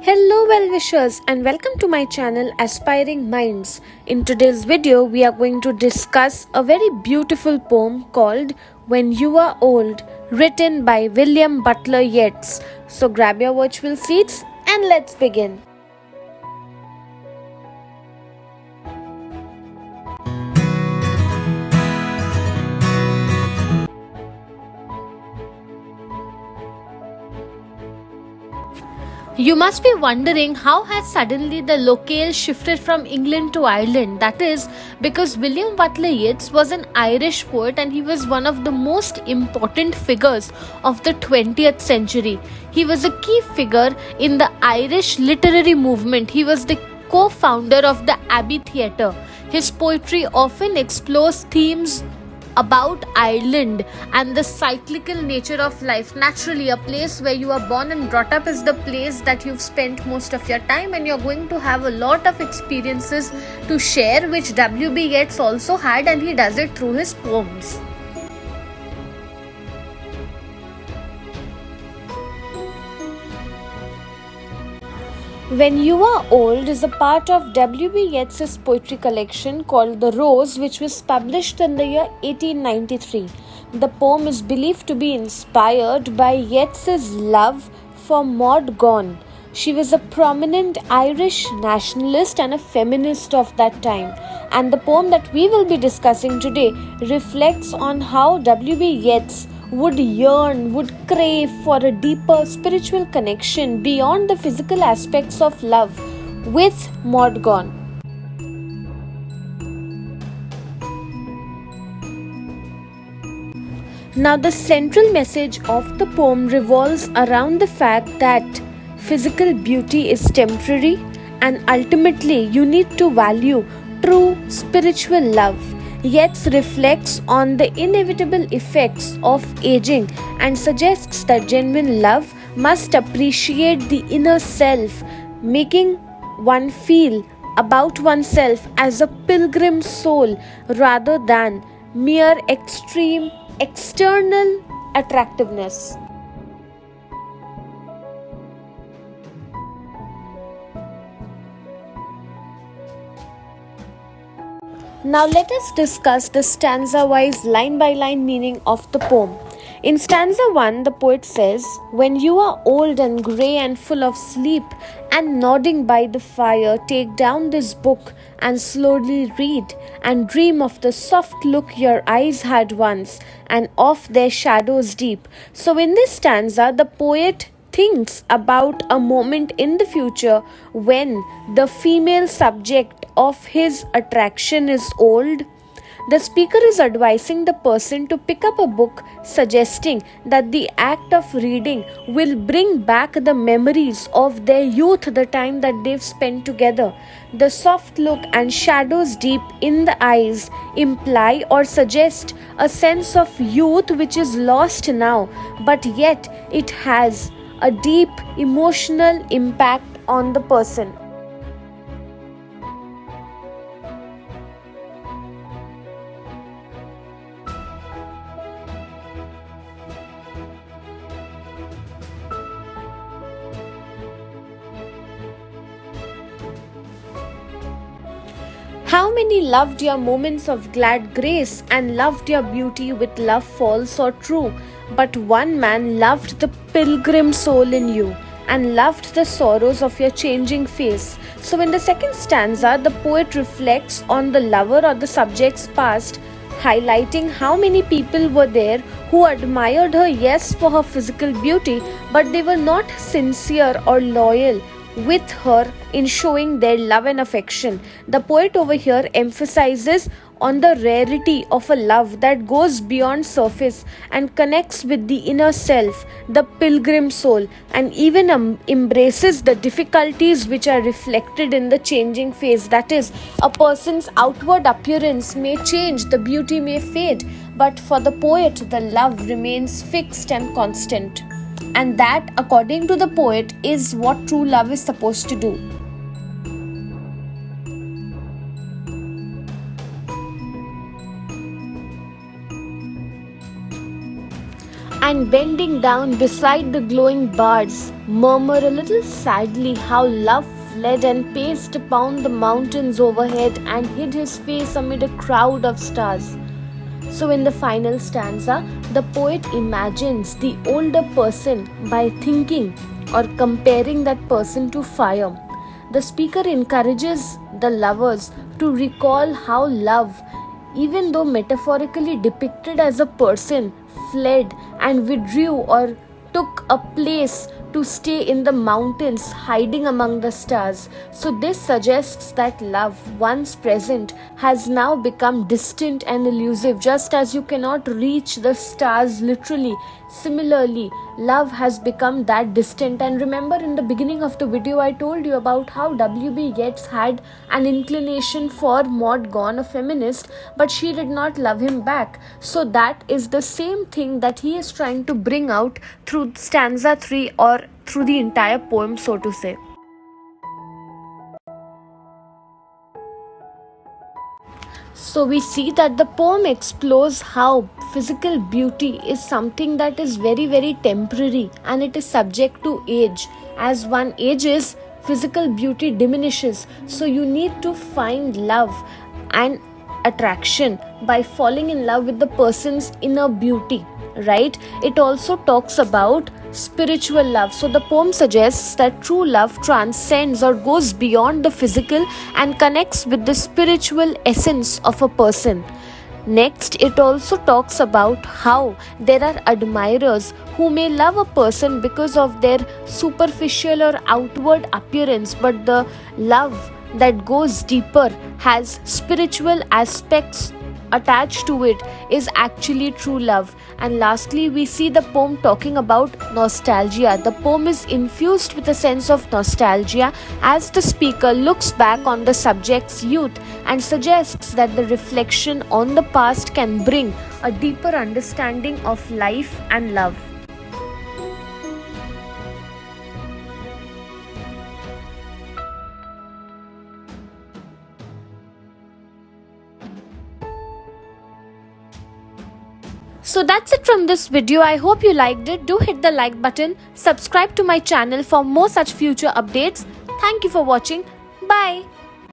Hello well-wishers and welcome to my channel Aspiring Minds. In today's video, we are going to discuss a very beautiful poem called When You Are Old, written by Butler Yeats. So grab your virtual seats and let's begin. You must be wondering how has suddenly the locale shifted from England to Ireland. That is because William Butler Yeats was an Irish poet and he was one of the most important figures of the 20th century. He was a key figure in the Irish literary movement. He was the co-founder of the Abbey Theatre. His poetry often explores themes about Ireland and the cyclical nature of life. Naturally, a place where you are born and brought up is the place that you've spent most of your time, and you're going to have a lot of experiences to share, which W.B. Yeats also had, and he does it through his poems. When You Are Old is a part of W.B. Yeats's poetry collection called The Rose, which was published in the year 1893. The poem is believed to be inspired by Yeats's love for Maud Gonne. She was a prominent Irish nationalist and a feminist of that time. And the poem that we will be discussing today reflects on how W.B. Yeats would yearn, would crave for a deeper spiritual connection beyond the physical aspects of love with Maud Gonne. Now, the central message of the poem revolves around the fact that physical beauty is temporary and ultimately you need to value true spiritual love. Yeats reflects on the inevitable effects of aging and suggests that genuine love must appreciate the inner self, making one feel about oneself as a pilgrim soul rather than mere extreme external attractiveness. Now let us discuss the stanza-wise line-by-line meaning of the poem. In stanza 1, the poet says, "When you are old and grey and full of sleep and nodding by the fire, take down this book and slowly read and dream of the soft look your eyes had once and of their shadows deep." So in this stanza, the poet thinks about a moment in the future when the female subject of his attraction is old. The speaker is advising the person to pick up a book, suggesting that the act of reading will bring back the memories of their youth, the time that they've spent together. The soft look and shadows deep in the eyes imply or suggest a sense of youth which is lost now, but yet it has a deep emotional impact on the person. How many loved your moments of glad grace and loved your beauty with love false or true? But one man loved the pilgrim soul in you and loved the sorrows of your changing face. So in the second stanza, the poet reflects on the lover or the subject's past, highlighting how many people were there who admired her, yes, for her physical beauty, but they were not sincere or loyal with her in showing their love and affection. The poet over here emphasizes on the rarity of a love that goes beyond surface and connects with the inner self, the pilgrim soul, and even embraces the difficulties which are reflected in the changing face. That is, a person's outward appearance may change, the beauty may fade, but for the poet, the love remains fixed and constant. And that, according to the poet, is what true love is supposed to do. and bending down beside the glowing bars, murmur a little sadly how love fled and paced upon the mountains overhead and hid his face amid a crowd of stars. So, in the final stanza, the poet imagines the older person by thinking or comparing that person to fire. The speaker encourages the lovers to recall how love, even though metaphorically depicted as a person, fled and withdrew or took a place to stay in the mountains, hiding among the stars. So, this suggests that love, once present, has now become distant and elusive, just as you cannot reach the stars literally. Similarly, love has become that distant. And remember, in the beginning of the video, I told you about how W.B. Yeats had an inclination for Maud Gonne, a feminist, but she did not love him back. So, that is the same thing that he is trying to bring out through stanza 3 or through the entire poem, so to say. So we see that the poem explores how physical beauty is something that is very, very temporary and it is subject to age. As one ages, physical beauty diminishes. So you need to find love and attraction by falling in love with the person's inner beauty, right? It also talks about spiritual love. So the poem suggests that true love transcends or goes beyond the physical and connects with the spiritual essence of a person. Next, it also talks about how there are admirers who may love a person because of their superficial or outward appearance, but the love that goes deeper, has spiritual aspects attached to it, is actually true love. And lastly, we see the poem talking about nostalgia. The poem is infused with a sense of nostalgia as the speaker looks back on the subject's youth and suggests that the reflection on the past can bring a deeper understanding of life and love. So that's it from this video. I hope you liked it. Do hit the like button. Subscribe to my channel for more such future updates. Thank you for watching. Bye.